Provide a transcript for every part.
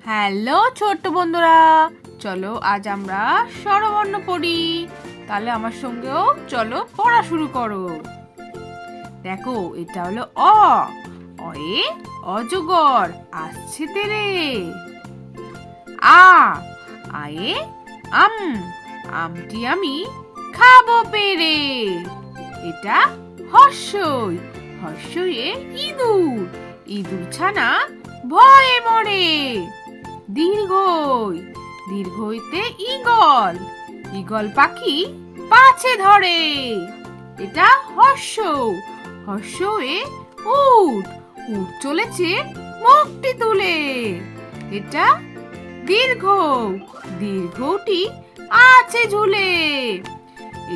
Hello ছোট্ট বন্ধুরা, চলো আজ আমরা স্বরবর্ণ পড়ি। তাহলে আমার সঙ্গেও চলো পড়া শুরু করো। দেখো, এটা হলো অ। অয়ে অজগর আসছে তেরে। আ আয়ে আম, আমটি আমি খাবো পেরে। এটা হর্ষই। হর্ষয়ে ইঁদুর, ইঁদুর ছানা ভয়ে মরে। দীর্ঘই, দীর্ঘইতে ঈগল, ঈগল পাখি পাছে ধরে। এটা হর্ষ, হর্ষয়ে উট, উট চলেছে মুখটি তুলে। এটা দীর্ঘ, দীর্ঘটি আছে ঝুলে।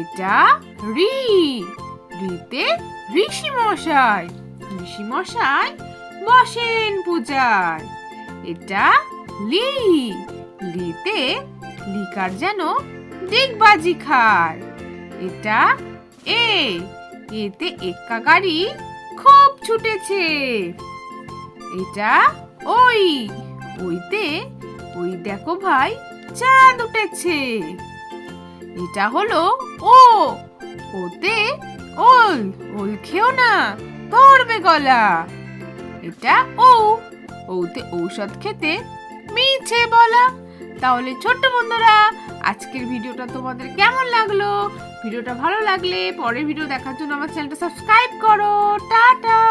এটা ঋ, ঋতে ঋষি মশাই, ঋষি মশাই বসেন পূজায়। এটা লি, লিতে লিকার যেন ডিগবাজি খায়। এটা এ, এতে এক্কা গাড়ি খুব ছুটেছে। এটা ওই, ওইতে ওই দেখো ভাই চাঁদ উঠেছে। এটা হলো ও, ওতে ওল, ওল খেও না ধরবে গলা। এটা ও, ওতে ঔষধ খেতে মিছে বলা। তাহলে ছোট্ট বন্ধুরা, আজকের ভিডিওটা তোমাদের কেমন লাগলো? ভিডিওটা ভালো লাগলে পরের ভিডিও দেখার জন্য আমার চ্যানেলটা সাবস্ক্রাইব করো। টাটা।